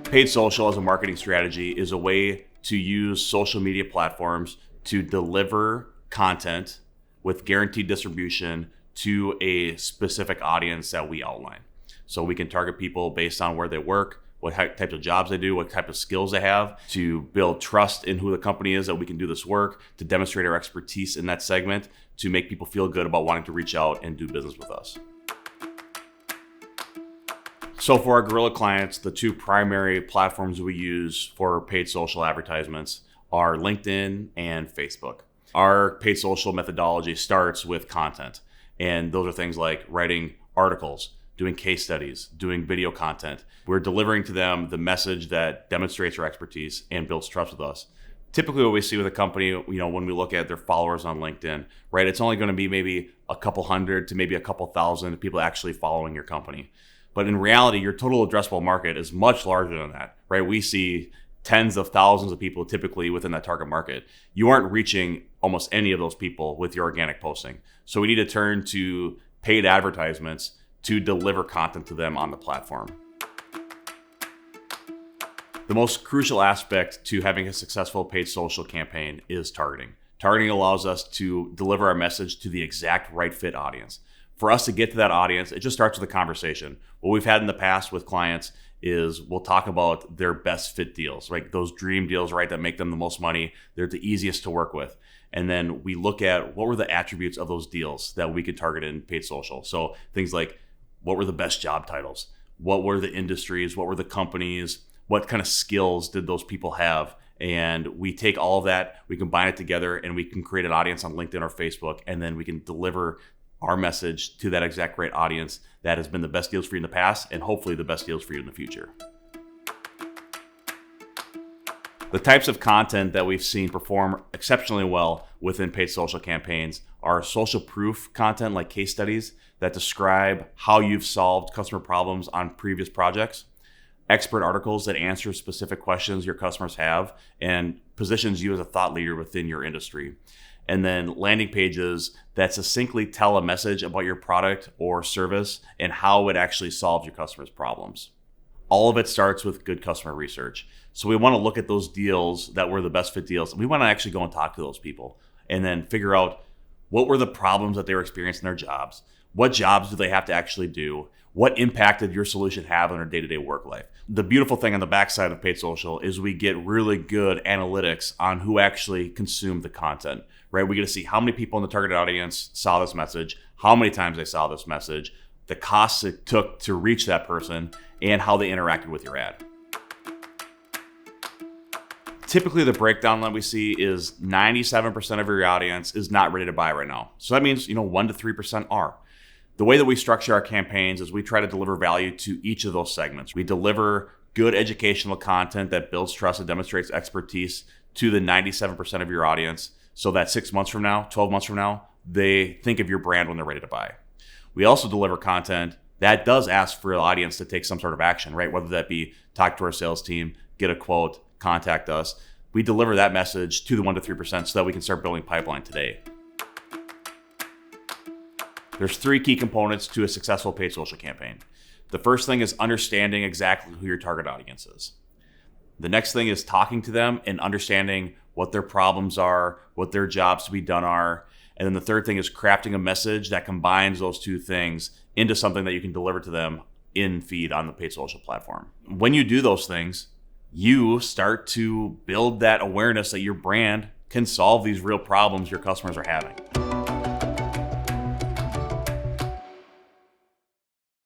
Paid social as a marketing strategy is a way to use social media platforms to deliver content with guaranteed distribution to a specific audience that we outline. So we can target people based on where they work, what types of jobs they do, what type of skills they have, to build trust in who the company is that we can do this work, to demonstrate our expertise in that segment, to make people feel good about wanting to reach out and do business with us. So for our Guerrilla clients, the two primary platforms we use for paid social advertisements are LinkedIn and Facebook. Our paid social methodology starts with content. And those are things like writing articles, doing case studies, doing video content. We're delivering to them the message that demonstrates our expertise and builds trust with us. Typically what we see with a company, when we look at their followers on LinkedIn, right, it's only going to be maybe a couple hundred to maybe a couple thousand people actually following your company. But in reality, your total addressable market is much larger than that, right? We see tens of thousands of people typically within that target market. You aren't reaching almost any of those people with your organic posting. So we need to turn to paid advertisements to deliver content to them on the platform. The most crucial aspect to having a successful paid social campaign is targeting. Targeting allows us to deliver our message to the exact right fit audience. For us to get to that audience, it just starts with a conversation. What we've had in the past with clients is we'll talk about their best fit deals, right? Those dream deals, right, that make them the most money. They're the easiest to work with. And then we look at what were the attributes of those deals that we could target in paid social. So things like, what were the best job titles? What were the industries? What were the companies? What kind of skills did those people have? And we take all of that, we combine it together, and we can create an audience on LinkedIn or Facebook, and then we can deliver our message to that exact right audience that has been the best deals for you in the past and hopefully the best deals for you in the future. The types of content that we've seen perform exceptionally well within paid social campaigns are social proof content like case studies that describe how you've solved customer problems on previous projects, expert articles that answer specific questions your customers have and positions you as a thought leader within your industry. And then landing pages that succinctly tell a message about your product or service and how it actually solves your customers' problems. All of it starts with good customer research. So we want to look at those deals that were the best fit deals. We want to actually go and talk to those people and then figure out what were the problems that they were experiencing in their jobs. What jobs do they have to actually do? What impact did your solution have on their day-to-day work life? The beautiful thing on the backside of paid social is we get really good analytics on who actually consumed the content, right? We get to see how many people in the targeted audience saw this message, how many times they saw this message, the costs it took to reach that person, and how they interacted with your ad. Typically, the breakdown that we see is 97% of your audience is not ready to buy right now. So that means 1 to 3% are. The way that we structure our campaigns is we try to deliver value to each of those segments. We deliver good educational content that builds trust and demonstrates expertise to the 97% of your audience so that 6 months from now, 12 months from now, they think of your brand when they're ready to buy. We also deliver content that does ask for the audience to take some sort of action, right? Whether that be talk to our sales team, get a quote, contact us. We deliver that message to the 1 to 3% so that we can start building pipeline today. There's 3 key components to a successful paid social campaign. The first thing is understanding exactly who your target audience is. The next thing is talking to them and understanding what their problems are, what their jobs to be done are. And then the third thing is crafting a message that combines those 2 things into something that you can deliver to them in feed on the paid social platform. When you do those things, you start to build that awareness that your brand can solve these real problems your customers are having.